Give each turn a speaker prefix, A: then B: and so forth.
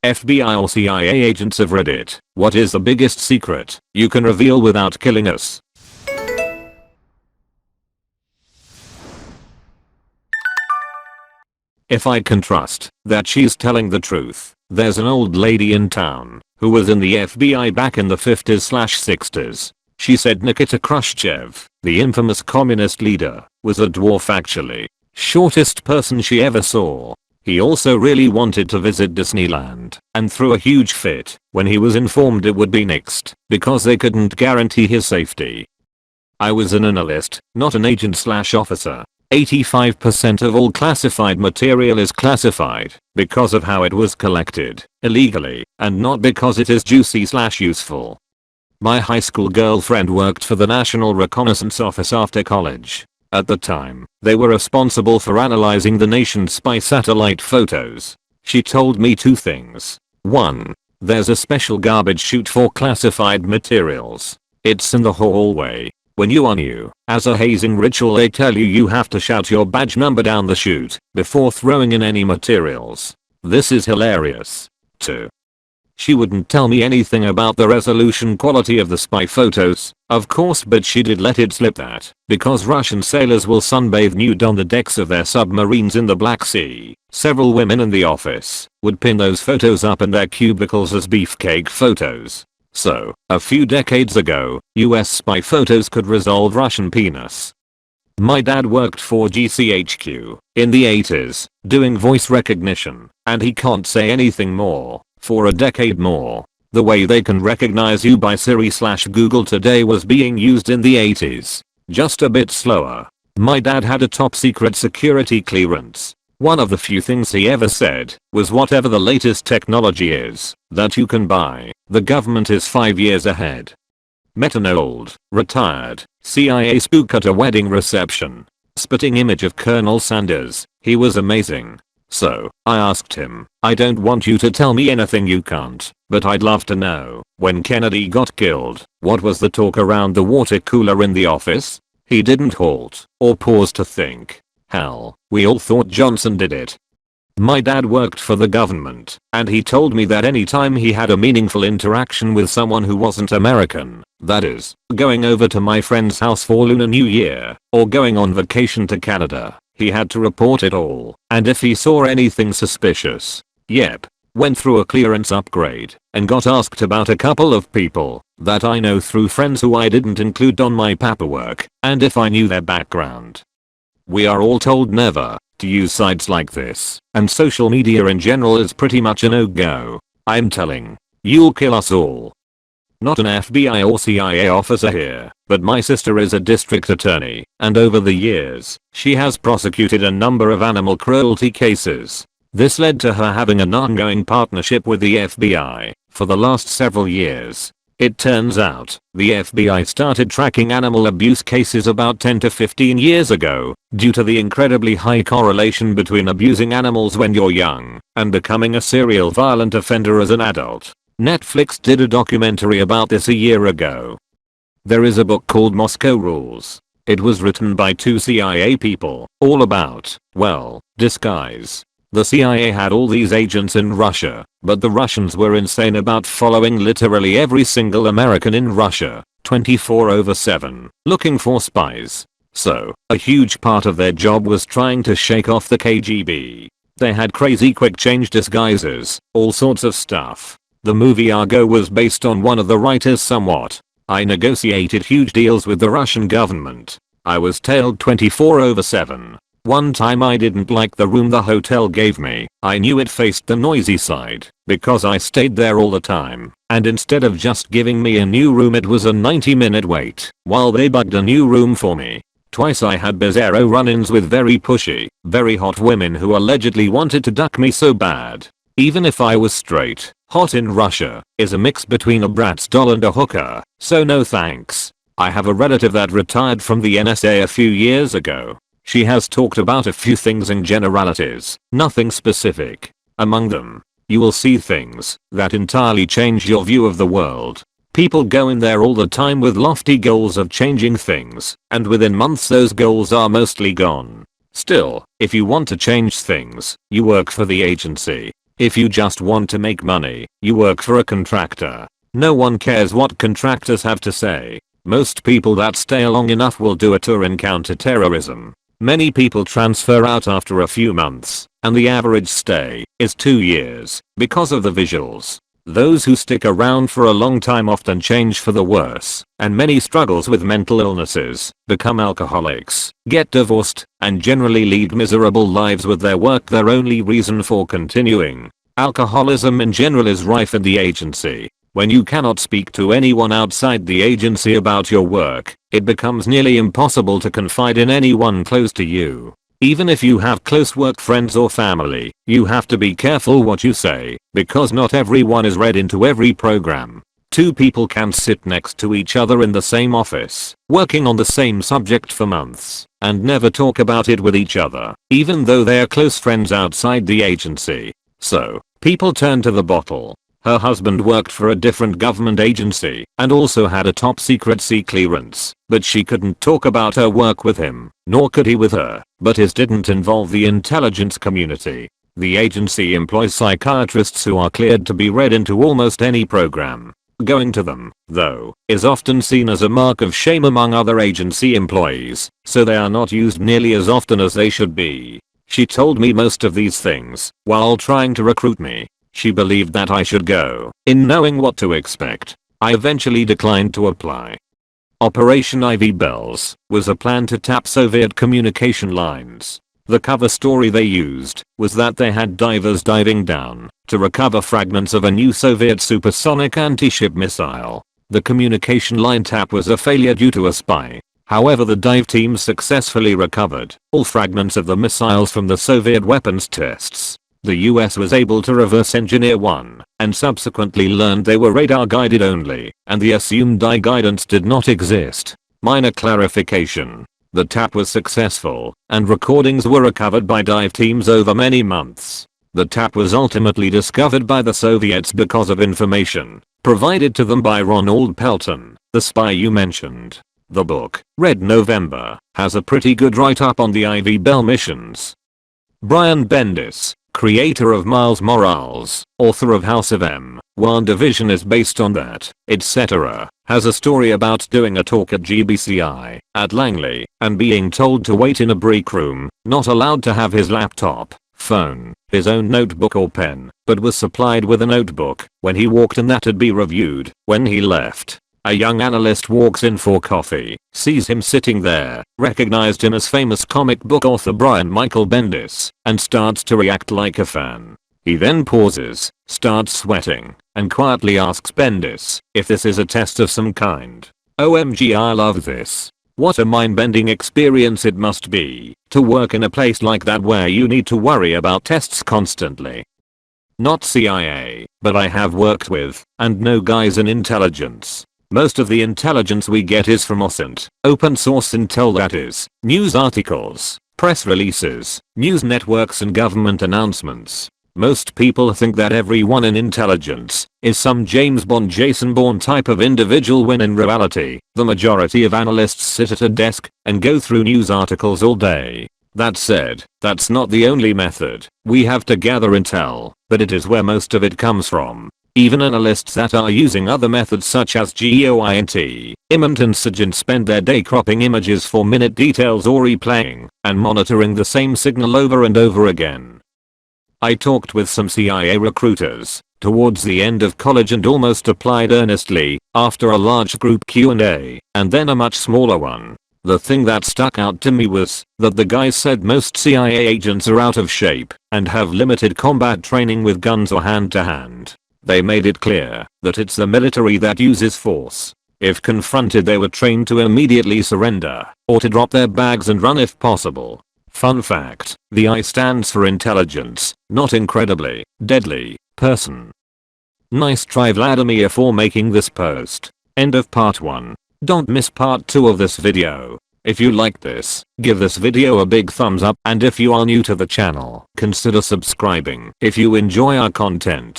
A: FBI or CIA agents of Reddit, what is the biggest secret you can reveal without killing us? If I can trust that she's telling the truth, there's an old lady in town who was in the FBI back in the 50s/60s. She said Nikita Khrushchev, the infamous communist leader, was a dwarf actually. Shortest person she ever saw. He also really wanted to visit Disneyland and threw a huge fit when he was informed it would be nixed because they couldn't guarantee his safety. I was an analyst, not an agent/officer. 85% of all classified material is classified because of how it was collected illegally and not because it is juicy/useful. My high school girlfriend worked for the National Reconnaissance Office after college. At the time, they were responsible for analyzing the nation's spy satellite photos. She told me two things. 1. There's a special garbage chute for classified materials. It's in the hallway. When you are new, as a hazing ritual they tell you have to shout your badge number down the chute before throwing in any materials. This is hilarious. 2. She wouldn't tell me anything about the resolution quality of the spy photos, of course, but she did let it slip that, because Russian sailors will sunbathe nude on the decks of their submarines in the Black Sea, several women in the office would pin those photos up in their cubicles as beefcake photos. So, a few decades ago, US spy photos could resolve Russian penis. My dad worked for GCHQ in the 80s, doing voice recognition, and he can't say anything more for a decade more. The way they can recognize you by Siri/Google today was being used in the 80s. Just a bit slower. My dad had a top secret security clearance. One of the few things he ever said was whatever the latest technology is that you can buy, the government is 5 years ahead. Met an old, retired, CIA spook at a wedding reception. Spitting image of Colonel Sanders, he was amazing. So, I asked him, I don't want you to tell me anything you can't, but I'd love to know, when Kennedy got killed, what was the talk around the water cooler in the office? He didn't halt or pause to think. Hell, we all thought Johnson did it. My dad worked for the government, and he told me that anytime he had a meaningful interaction with someone who wasn't American, that is, going over to my friend's house for Lunar New Year, or going on vacation to Canada, he had to report it all, and if he saw anything suspicious, went through a clearance upgrade, and got asked about a couple of people that I know through friends who I didn't include on my paperwork, and if I knew their background. We are all told never to use sites like this, and social media in general is pretty much a no-go. I'm telling, you'll kill us all. Not an FBI or CIA officer here, but my sister is a district attorney, and over the years, she has prosecuted a number of animal cruelty cases. This led to her having an ongoing partnership with the FBI for the last several years. It turns out, the FBI started tracking animal abuse cases about 10 to 15 years ago, due to the incredibly high correlation between abusing animals when you're young and becoming a serial violent offender as an adult. Netflix did a documentary about this a year ago. There is a book called Moscow Rules. It was written by two CIA people, all about, well, disguise. The CIA had all these agents in Russia, but the Russians were insane about following literally every single American in Russia, 24/7, looking for spies. So, a huge part of their job was trying to shake off the KGB. They had crazy quick change disguises, all sorts of stuff. The movie Argo was based on one of the writers somewhat. I negotiated huge deals with the Russian government. I was tailed 24/7. One time I didn't like the room the hotel gave me. I knew it faced the noisy side because I stayed there all the time, and instead of just giving me a new room it was a 90-minute wait while they bugged a new room for me. Twice I had bizarro run-ins with very pushy, very hot women who allegedly wanted to duck me so bad. Even if I was straight, hot in Russia is a mix between a Bratz doll and a hooker, so no thanks. I have a relative that retired from the NSA a few years ago. She has talked about a few things in generalities, nothing specific. Among them, you will see things that entirely change your view of the world. People go in there all the time with lofty goals of changing things, and within months those goals are mostly gone. Still, if you want to change things, you work for the agency. If you just want to make money, you work for a contractor. No one cares what contractors have to say. Most people that stay long enough will do it or encounter terrorism. Many people transfer out after a few months, and the average stay is 2 years because of the visuals. Those who stick around for a long time often change for the worse, and many struggles with mental illnesses, become alcoholics, get divorced, and generally lead miserable lives with their work their only reason for continuing. Alcoholism in general is rife in the agency. When you cannot speak to anyone outside the agency about your work, it becomes nearly impossible to confide in anyone close to you. Even if you have close work friends or family, you have to be careful what you say, because not everyone is read into every program. Two people can sit next to each other in the same office, working on the same subject for months, and never talk about it with each other, even though they are close friends outside the agency. So, people turn to the bottle. Her husband worked for a different government agency and also had a top secret C clearance, but she couldn't talk about her work with him, nor could he with her, but his didn't involve the intelligence community. The agency employs psychiatrists who are cleared to be read into almost any program. Going to them, though, is often seen as a mark of shame among other agency employees, so they are not used nearly as often as they should be. She told me most of these things while trying to recruit me. She believed that I should go in knowing what to expect. I eventually declined to apply. Operation Ivy Bells was a plan to tap Soviet communication lines. The cover story they used was that they had divers diving down to recover fragments of a new Soviet supersonic anti-ship missile. The communication line tap was a failure due to a spy. However, the dive team successfully recovered all fragments of the missiles from the Soviet weapons tests. The US was able to reverse engineer one, and subsequently learned they were radar guided only, and the assumed eye guidance did not exist. Minor clarification. The tap was successful, and recordings were recovered by dive teams over many months. The tap was ultimately discovered by the Soviets because of information provided to them by Ronald Pelton, the spy you mentioned. The book, Red November, has a pretty good write-up on the Ivy Bell missions. Brian Bendis, creator of Miles Morales, author of House of M, WandaVision is based on that, etc., has a story about doing a talk at GBCI at Langley and being told to wait in a break room, not allowed to have his laptop, phone, his own notebook or pen, but was supplied with a notebook when he walked in that had be reviewed. When he left, a young analyst walks in for coffee, sees him sitting there, recognized him as famous comic book author Brian Michael Bendis, and starts to react like a fan. He then pauses, starts sweating, and quietly asks Bendis if this is a test of some kind. OMG, I love this. What a mind-bending experience it must be to work in a place like that where you need to worry about tests constantly. Not CIA, but I have worked with and know guys in intelligence. Most of the intelligence we get is from OSINT, open source intel, that is, news articles, press releases, news networks and government announcements. Most people think that everyone in intelligence is some James Bond Jason Bourne type of individual, when in reality, the majority of analysts sit at a desk and go through news articles all day. That said, that's not the only method we have to gather intel, but it is where most of it comes from. Even analysts that are using other methods such as GEOINT, IMINT and SIGINT spend their day cropping images for minute details or replaying and monitoring the same signal over and over again. I talked with some CIA recruiters towards the end of college and almost applied earnestly after a large group Q&A and then a much smaller one. The thing that stuck out to me was that the guys said most CIA agents are out of shape and have limited combat training with guns or hand-to-hand. They made it clear that it's the military that uses force. If confronted, they were trained to immediately surrender or to drop their bags and run if possible. Fun fact, the I stands for intelligence, not incredibly deadly person. Nice try, Vladimir, for making this post. End of part 1. Don't miss part 2 of this video. If you like this, give this video a big thumbs up, and if you are new to the channel, consider subscribing if you enjoy our content.